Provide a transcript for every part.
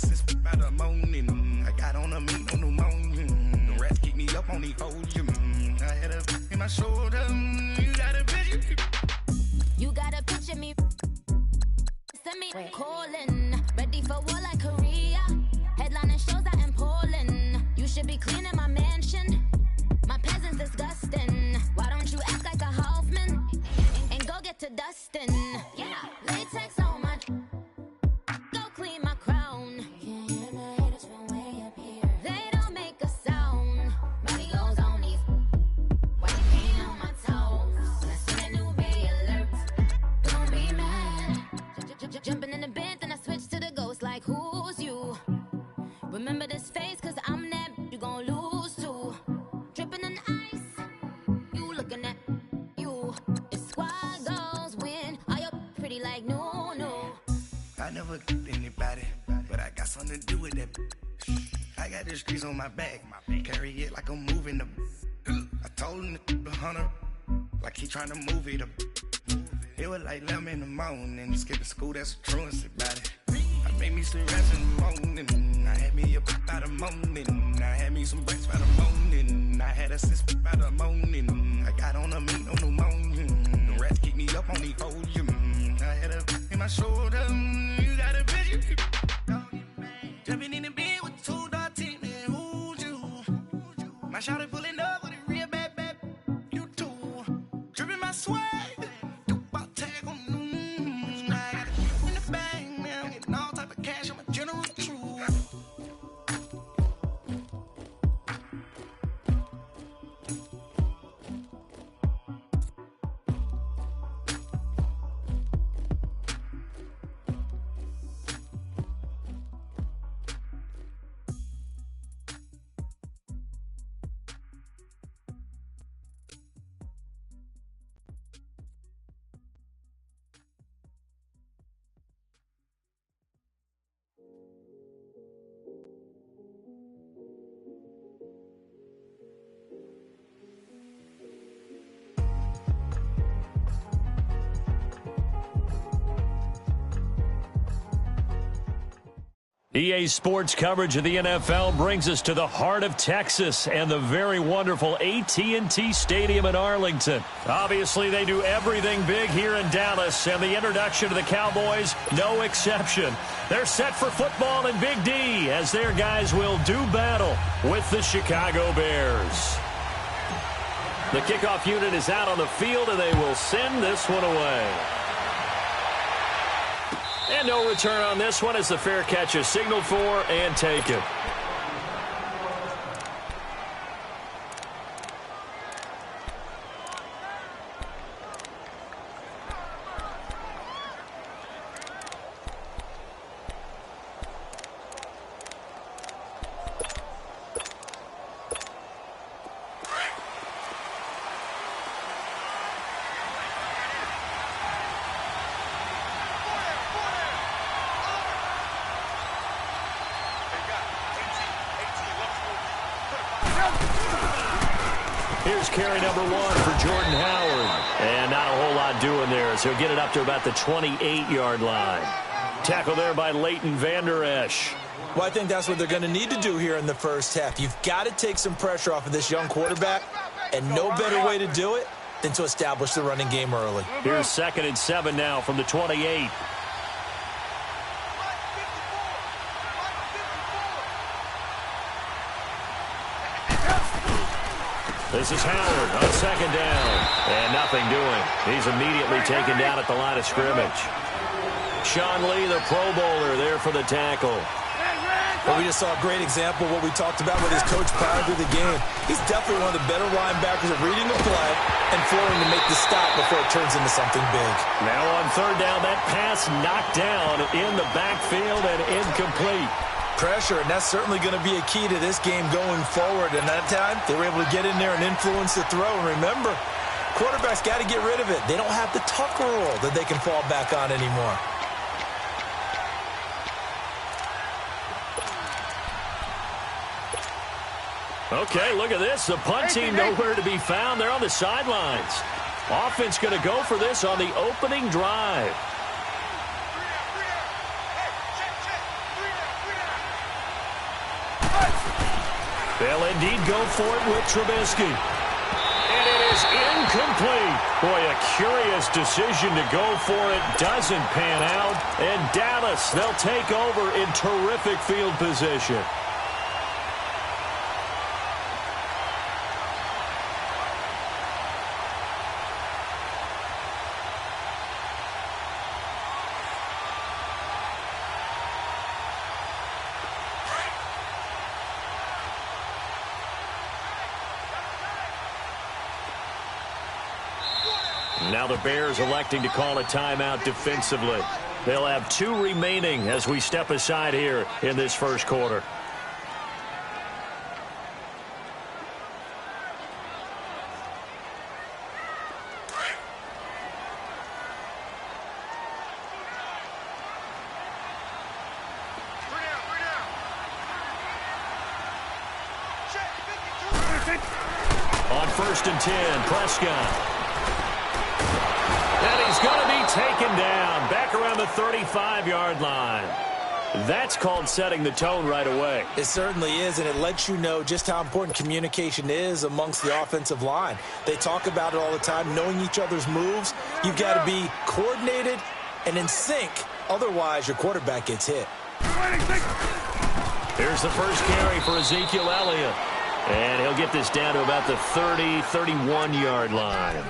assist by the morning. I got on a meat on the morning. The rats keep me up on the podium. I had a in my shoulder. You got a picture. You got a picture me. Send me calling. Ready for war like Korea. Headlining shows out in Poland. You should be cleaning my mansion. My peasants disgusting. Why don't you act like a Hoffman and go get to dustin'? Yeah, latex on my. Go clean my crown. Can't hear the haters from way up here. They don't make a sound. Body goes on these. White paint on my toes. I see a new bay alert. Don't be mad. Jumping in the bed, then I switch to the ghost like who's you? Remember this face, cause I'm that you gon' lose to. Dripping in ice, you looking at you. It's squad goals win. Are you pretty like no? I never killed anybody, but I got something to do with that. I got the streets on my back, carry it like I'm moving the. I told him the hunter, like he trying to move it up. It was like 11 in the morning, skipping school, that's the truancy about it. I made me some rest in the morning, I had me up by the morning, I had me some breaks by the morning, I had a assist by the morning, I got on a meat on the morning, the rats keep me up on the podium, I had a in my shoulder, you got a picture. Jumping in the bed with 2 dark teeth, man, who's you? My shawty pulling up with a real bad, you too. Dripping my swag. EA Sports coverage of the NFL brings us to the heart of Texas and the very wonderful AT&T Stadium in Arlington. Obviously, they do everything big here in Dallas, and the introduction to the Cowboys, no exception. They're set for football in Big D as their guys will do battle with the Chicago Bears. The kickoff unit is out on the field, and they will send this one away. And no return on this one as the fair catch is signaled for and taken. Here's carry number 1 for Jordan Howard. And not a whole lot doing there as he'll get it up to about the 28-yard line. Tackle there by Leighton Vander Esch. Well, I think that's what they're going to need to do here in the first half. You've got to take some pressure off of this young quarterback, and no better way to do it than to establish the running game early. Here's 2nd and 7 now from the 28. This is Howard on 2nd down. And nothing doing. He's immediately taken down at the line of scrimmage. Sean Lee, the Pro Bowler, there for the tackle. Well, we just saw a great example of what we talked about with his coach prior to the game. He's definitely one of the better linebackers at reading the play and flowing to make the stop before it turns into something big. Now on 3rd down, that pass knocked down in the backfield and incomplete. Pressure, and that's certainly going to be a key to this game going forward. And that time, they were able to get in there and influence the throw. And remember, quarterbacks got to get rid of it. They don't have the Tucker rule that they can fall back on anymore. Okay, look at this. The punt team nowhere to be found. They're on the sidelines. Offense going to go for this on the opening drive. They'll indeed go for it with Trubisky. And it is incomplete. Boy, a curious decision to go for it. Doesn't pan out. And Dallas, they'll take over in terrific field position. Now the Bears electing to call a timeout defensively. They'll have 2 remaining as we step aside here in this first quarter. On 1st and 10, Prescott. And he's going to be taken down back around the 35-yard line. That's called setting the tone right away. It certainly is, and it lets you know just how important communication is amongst the offensive line. They talk about it all the time, knowing each other's moves. You've got to be coordinated and in sync. Otherwise, your quarterback gets hit. Here's the first carry for Ezekiel Elliott. And he'll get this down to about the 31-yard line.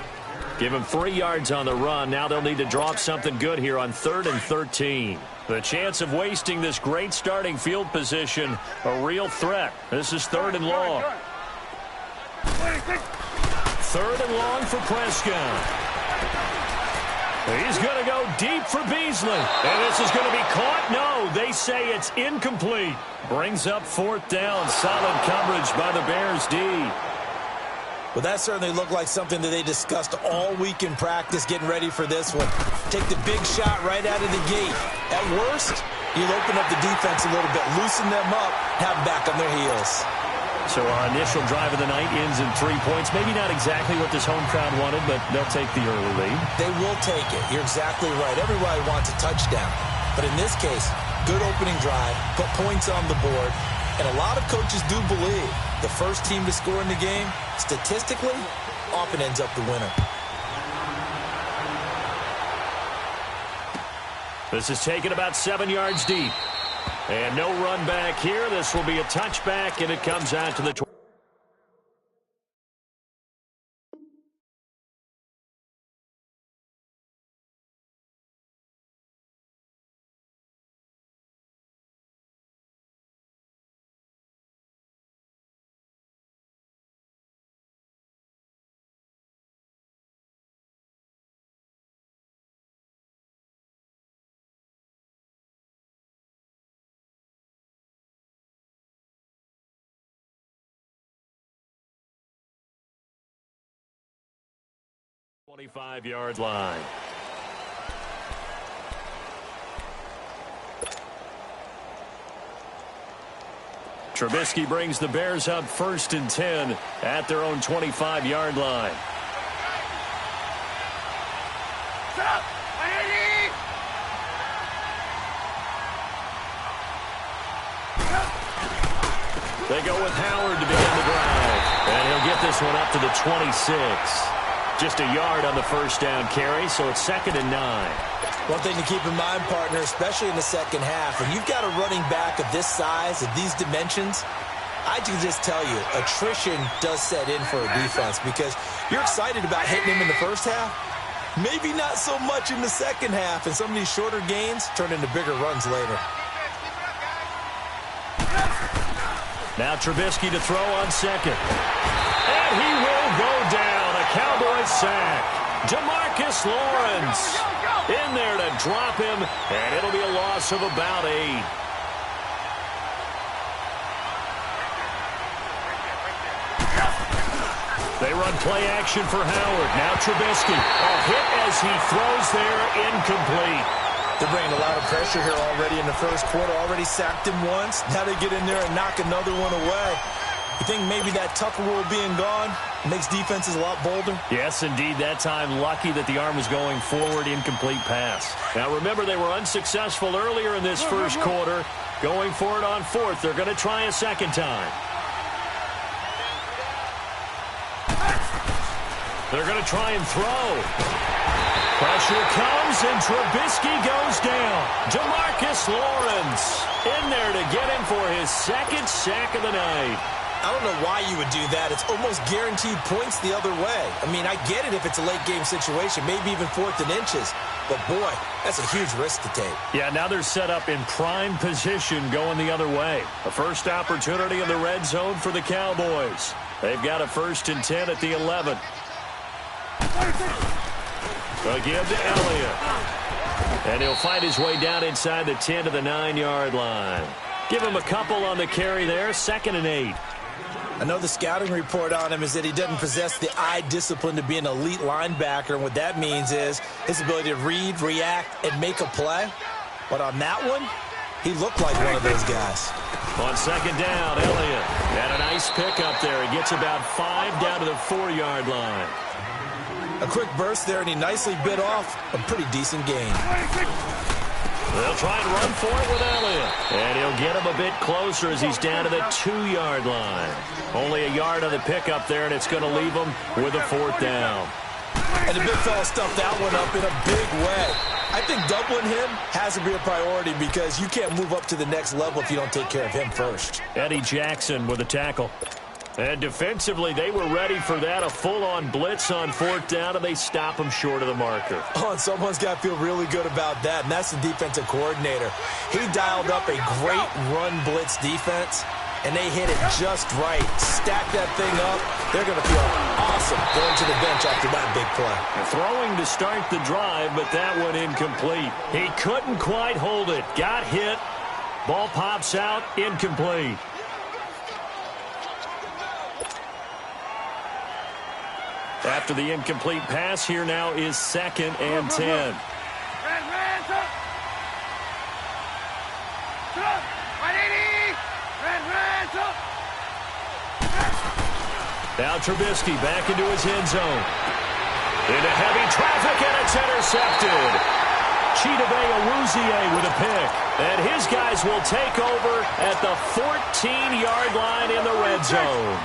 Give him 3 yards on the run. Now they'll need to drop something good here on 3rd and 13. The chance of wasting this great starting field position, a real threat. This is 3rd and long. 3rd and long for Prescott. He's going to go deep for Beasley. And this is going to be caught. No, they say it's incomplete. Brings up 4th down. Solid coverage by the Bears D. Well, that certainly looked like something that they discussed all week in practice, getting ready for this one. Take the big shot right out of the gate. At worst, you'll open up the defense a little bit, loosen them up, have them back on their heels. So our initial drive of the night ends in 3 points. Maybe not exactly what this home crowd wanted, but they'll take the early lead. They will take it. You're exactly right. Everybody wants a touchdown. But in this case, good opening drive, put points on the board. And a lot of coaches do believe the first team to score in the game, statistically, often ends up the winner. This is taken about 7 yards deep. And no run back here. This will be a touchback, and it comes out to the 20. .25-yard line. Trubisky brings the Bears up 1st and 10 at their own 25-yard line. They go with Howard to begin the drive. And he'll get this one up to the 26. Just a yard on the first down carry, so it's 2nd and 9. One thing to keep in mind, partner, especially in the second half, when you've got a running back of this size, of these dimensions, I can just tell you, attrition does set in for a defense because you're excited about hitting him in the first half. Maybe not so much in the second half, and some of these shorter gains turn into bigger runs later. Now Trubisky to throw on 2nd. And he will go down. A Cowboy sack. DeMarcus Lawrence in there to drop him, and it'll be a loss of about 8. They run play action for Howard. Now Trubisky. A hit as he throws there, incomplete. They're bringing a lot of pressure here already in the first quarter. Already sacked him once. Now they get in there and knock another one away. You think maybe that Tucker rule being gone makes defenses a lot bolder? Yes, indeed. That time, lucky that the arm was going forward, incomplete pass. Now, remember, they were unsuccessful earlier in this first quarter. Going for it on 4th. They're going to try a second time. They're going to try and throw. Pressure comes, and Trubisky goes down. DeMarcus Lawrence in there to get him for his second sack of the night. I don't know why you would do that. It's almost guaranteed points the other way. I mean, I get it if it's a late-game situation, maybe even 4th and inches. But, boy, that's a huge risk to take. Yeah, now they're set up in prime position going the other way. A first opportunity in the red zone for the Cowboys. They've got a 1st and 10 at the 11. They'll give to Elliott. And he'll find his way down inside the 10 to the 9-yard line. Give him a couple on the carry there, 2nd and 8. I know the scouting report on him is that he doesn't possess the eye discipline to be an elite linebacker, and what that means is his ability to read, react, and make a play. But on that one, he looked like one of those guys. On 2nd down, Elliott had a nice pickup there. He gets about 5 down to the 4-yard line. A quick burst there, and he nicely bit off a pretty decent gain. They'll try and run for it with Elliott. And he'll get him a bit closer as he's down to the 2-yard line. Only a yard on the pickup there, and it's going to leave him with a 4th down. And the big fella stuffed that one up in a big way. I think doubling him has to be a priority because you can't move up to the next level if you don't take care of him first. Eddie Jackson with a tackle. And defensively, they were ready for that, a full-on blitz on 4th down, and they stop him short of the marker. Oh, and someone's got to feel really good about that, and that's the defensive coordinator. He dialed up a great run blitz defense, and they hit it just right. Stack that thing up. They're going to feel awesome going to the bench after that big play. Throwing to start the drive, but that one incomplete. He couldn't quite hold it. Got hit. Ball pops out, incomplete. After the incomplete pass, here now is 2nd and 10. Now Trubisky back into his end zone. Into heavy traffic, and it's intercepted. Chidobe Awuzie with a pick. And his guys will take over at the 14-yard line in the red zone.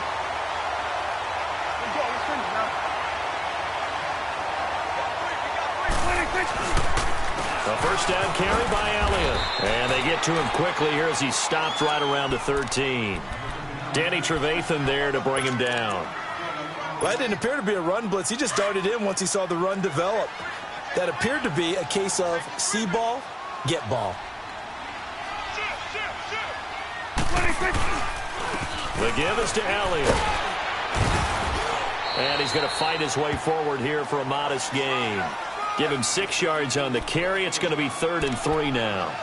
A first down carry by Elliott. And they get to him quickly here as he stopped right around the 13. Danny Trevathan there to bring him down. Well, that didn't appear to be a run blitz. He just darted in once he saw the run develop. That appeared to be a case of see ball, get ball. The give is to Elliott. And he's going to fight his way forward here for a modest gain. Give him 6 yards on the carry. It's going to be 3rd and 3 now.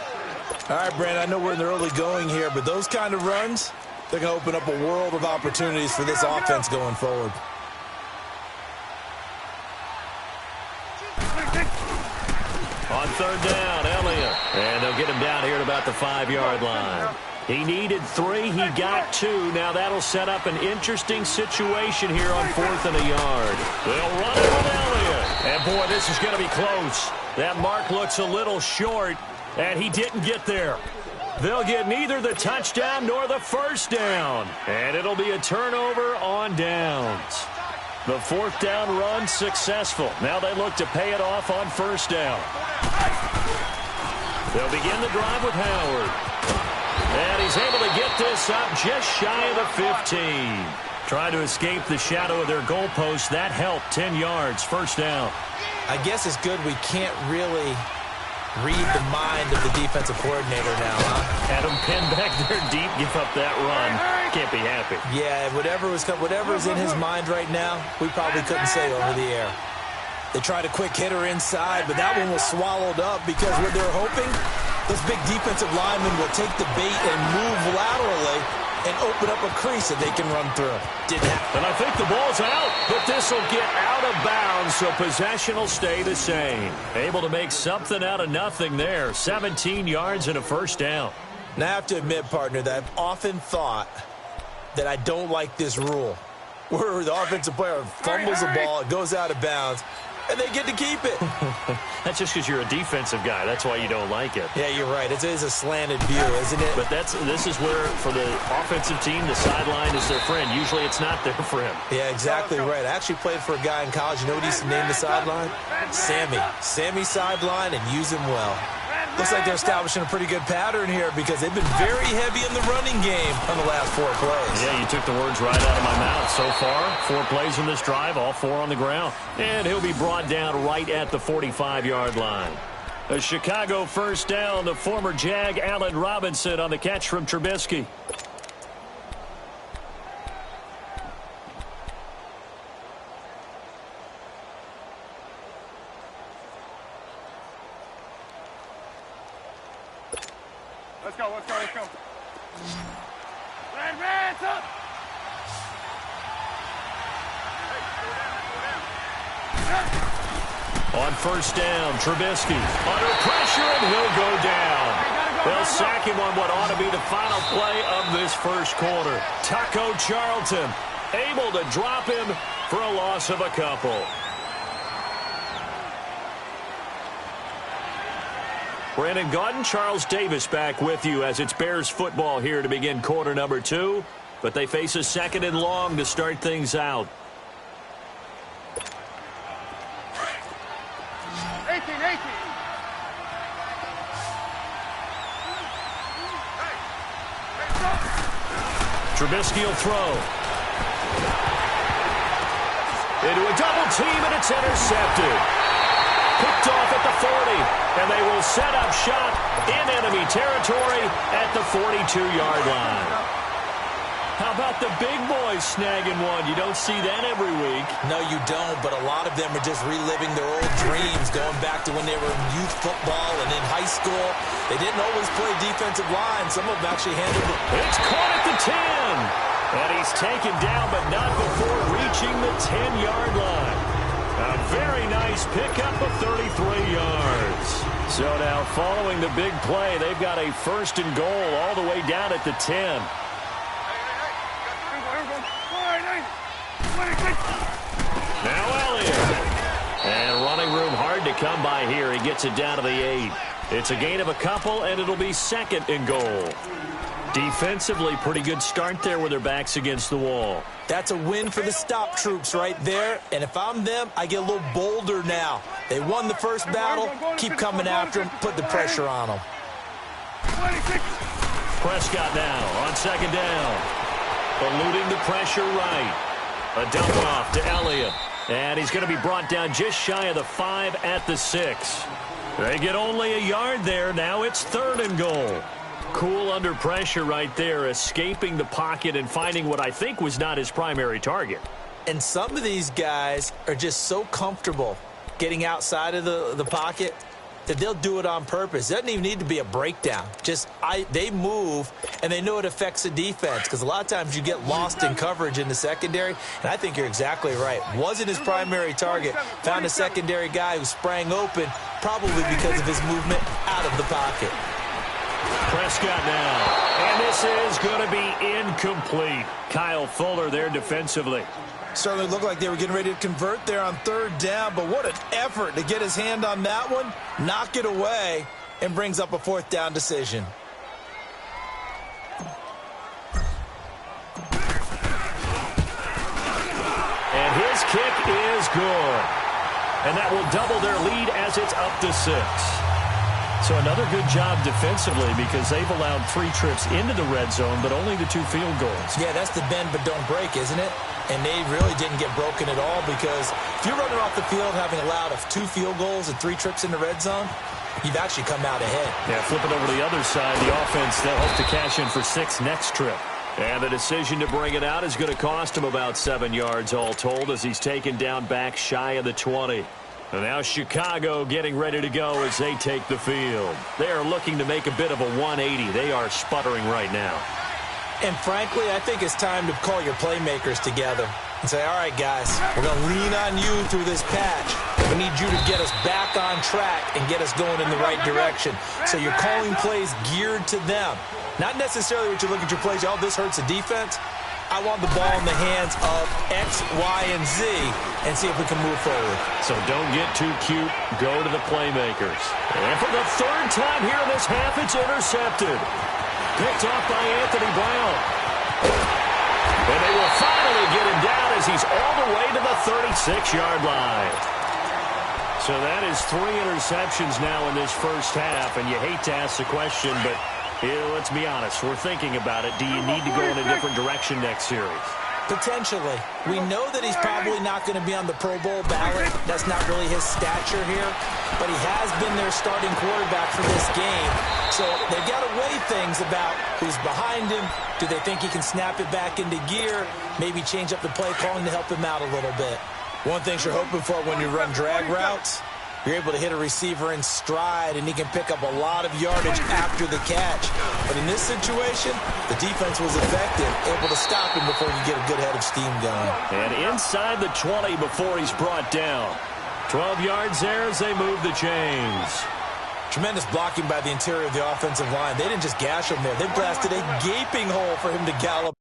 All right, Brandon, I know we're in the early going here, but those kind of runs, they're going to open up a world of opportunities for this offense going forward. On 3rd down, Elliott. And they'll get him down here at about the 5-yard line. He needed 3. He got 2. Now that'll set up an interesting situation here on 4th and a yard. They'll run it with Elliott. And, boy, this is going to be close. That mark looks a little short, and he didn't get there. They'll get neither the touchdown nor the first down. And it'll be a turnover on downs. The 4th down run successful. Now they look to pay it off on 1st down. They'll begin the drive with Howard. And he's able to get this up just shy of the 15. Trying to escape the shadow of their goalpost. That helped. 10 yards. 1st down. I guess it's good we can't really read the mind of the defensive coordinator now, huh? Had him pinned back there deep, give up that run. Can't be happy. Yeah, whatever's in his mind right now, we probably couldn't say over the air. They tried a quick hitter inside, but that one was swallowed up because what they're hoping, those big defensive linemen will take the bait and move laterally and open up a crease that they can run through. Didn't happen. And I think the ball's out, but this will get out of bounds, so possession will stay the same. Able to make something out of nothing there. 17 yards and a 1st down. Now, I have to admit, partner, that I've often thought that I don't like this rule, where the offensive player fumbles the ball, it goes out of bounds. and they get to keep it. That's just because you're a defensive guy. That's why you don't like it. Yeah, you're right. It is a slanted view, isn't it? But this is where, for the offensive team, the sideline is their friend. Usually it's not their friend. Yeah, exactly right. I actually played for a guy in college. You know what he used to name the sideline? Sammy. Sammy sideline, and use him well. Looks like they're establishing a pretty good pattern here because they've been very heavy in the running game on the last 4 plays. Yeah, you took the words right out of my mouth. So far, 4 plays in this drive, all 4 on the ground. And he'll be brought down right at the 45-yard line. A Chicago first down, the former Jag Allen Robinson on the catch from Trubisky. Let's go. Reds up. On first down, Trubisky under pressure, and he'll go down. They'll sack him on what ought to be the final play of this first quarter. Taco Charlton able to drop him for a loss of a couple. Brandon Gaudin, Charles Davis back with you as it's Bears football here to begin quarter number 2. But they face a second and long to start things out. 18. Trubisky will throw. Into a double team, and it's intercepted. Picked off at the 40, and they will set up shop in enemy territory at the 42-yard line. How about the big boys snagging one? You don't see that every week. No, you don't, but a lot of them are just reliving their old dreams, going back to when they were in youth football and in high school. They didn't always play defensive line. Some of them actually handled it. It's caught at the 10. And he's taken down, but not before reaching the 10-yard line. A very nice pickup of 33 yards. So now following the big play, they've got a first and goal all the way down at the 10. Now Elliott. And running room hard to come by here. He gets it down to the 8. It's a gain of a couple, and it'll be second and goal. Defensively, pretty good start there with their backs against the wall. That's a win for the stop troops right there. And if I'm them, I get a little bolder now. They won the first battle. Keep coming after them. Put the pressure on them. Prescott now on second down. Eluding the pressure right. A dump off to Elliott. And he's going to be brought down just shy of the 5 at the 6. They get only a yard there. Now it's third and goal. Cool under pressure right there, escaping the pocket and finding what I think was not his primary target. And some of these guys are just so comfortable getting outside of the pocket that they'll do it on purpose. It doesn't even need to be a breakdown. They move, and they know it affects the defense because a lot of times you get lost in coverage in the secondary, and I think you're exactly right. Wasn't his primary target. Found a secondary guy who sprang open, probably because of his movement out of the pocket. Prescott now, and this is going to be incomplete. Kyle Fuller there defensively. Certainly looked like they were getting ready to convert there on third down, but what an effort to get his hand on that one, knock it away, and brings up a fourth down decision. And his kick is good. And that will double their lead as it's up to 6. So another good job defensively because they've allowed 3 trips into the red zone, but only the 2 field goals. Yeah, that's the bend but don't break, isn't it? And they really didn't get broken at all because if you're running off the field having allowed 2 field goals and 3 trips in the red zone, you've actually come out ahead. Yeah, flip it over to the other side. The offense, they'll hope to cash in for 6 next trip. And the decision to bring it out is going to cost him about 7 yards all told as he's taken down back shy of the 20. And now Chicago getting ready to go as they take the field. They are looking to make a bit of a 180. They are sputtering right now. And frankly, I think it's time to call your playmakers together and say, all right, guys, we're going to lean on you through this patch. We need you to get us back on track and get us going in the right direction. So you're calling plays geared to them. Not necessarily what you look at your plays, oh, this hurts the defense. I want the ball in the hands of X, Y, and Z and see if we can move forward. So don't get too cute. Go to the playmakers. And for the third time here in this half, it's intercepted. Picked off by Anthony Brown. And they will finally get him down as he's all the way to the 36-yard line. So that is 3 interceptions now in this first half, and you hate to ask the question, but let's be honest, we're thinking about it. Do you need to go in a different direction next series? Potentially. We know that he's probably not going to be on the Pro Bowl ballot. That's not really his stature here. But he has been their starting quarterback for this game. So they've got to weigh things about who's behind him. Do they think he can snap it back into gear? Maybe change up the play calling to help him out a little bit. One thing you're hoping for when you run drag routes, you're able to hit a receiver in stride, and he can pick up a lot of yardage after the catch. But in this situation, the defense was effective, able to stop him before you get a good head of steam going. And inside the 20 before he's brought down. 12 yards there as they move the chains. Tremendous blocking by the interior of the offensive line. They didn't just gash him there. They blasted a gaping hole for him to gallop.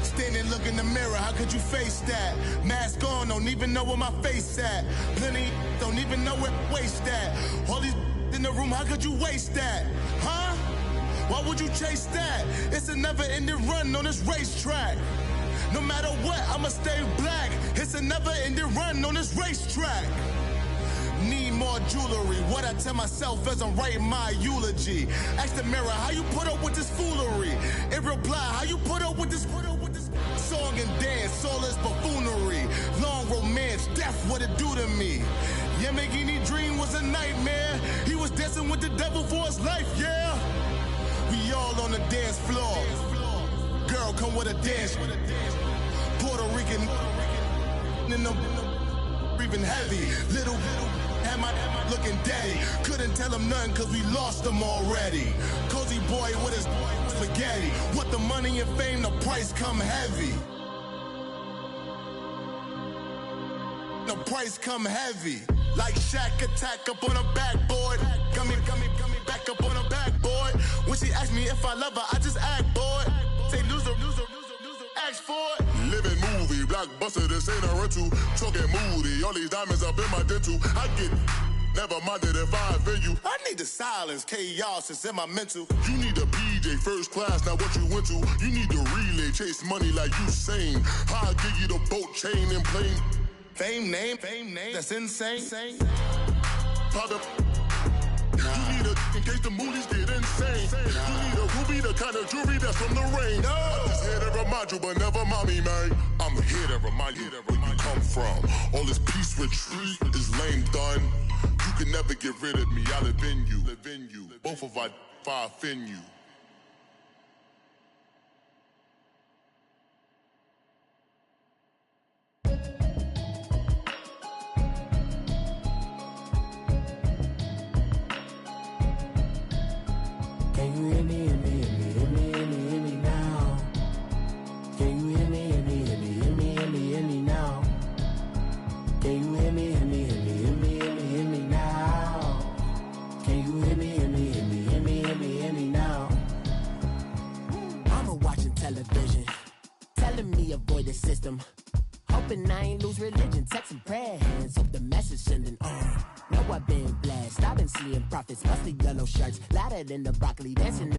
Standing, look in the mirror, how could you face that? Mask on, don't even know where my face at. Plenty, don't even know where waist at. All these in the room, how could you waste that? Huh? Why would you chase that? It's a never-ending run on this racetrack. No matter what, I'ma stay black. It's a never-ending run on this racetrack. Need more jewelry, what I tell myself as I'm writing my eulogy. Ask the mirror, how you put up with this foolery? In reply, how you put up with this song and dance, all this buffoonery. Long romance, death, what it do to me? Yamagini dream was a nightmare. He was dancing with the devil for his life, yeah. We all on the dance floor. Girl, come with a dance. Puerto Rican in the breathing heavy. Little had my looking daddy. Couldn't tell him nothing cause we lost him already. Cozy boy with his spaghetti. With the money and fame, the price come heavy. The price come heavy. Like Shaq attack up on a backboard. Gummy, back up on a backboard. When she asked me if I love her, I just act bored. Say loser, ask for it. Living movie, blockbuster, this ain't a rental. Talking moody, all these diamonds up in my dental. I get never minded if I offend you. I need the silence, chaos is in my mental. You need a PJ, first class, not what you went to. You need the relay, chase money like you sane. I'll give you the boat, chain, and plane. Fame name, that's insane. Pop up. You need a, in case the movies get insane. You need a ruby, the kind of jewelry that's from the rain. I'm just here to remind you, but never mommy, man. I'm here to remind you where you come from. All this peace retreat is lame done. You can never get rid of me, I live in you. Both of our fire fin you. Can you hear me, hear me, hear me, hear me, hear me, hear me now? Can you hear me, hear me, hear me, hear me, hear me, hear me now? Can you hear me, hear me, hear me, hear me, hear me, hear me now? Can you hear me, hear me, hear me, hear me, hear me, hear me now? Mama watching television, telling me avoid the system. Hoping I ain't lose religion, texting prayer hands, hope the message sending on. Know I've been blessed, I've been seeing prophets, mostly yellow shirts, louder than the broccoli, dancing.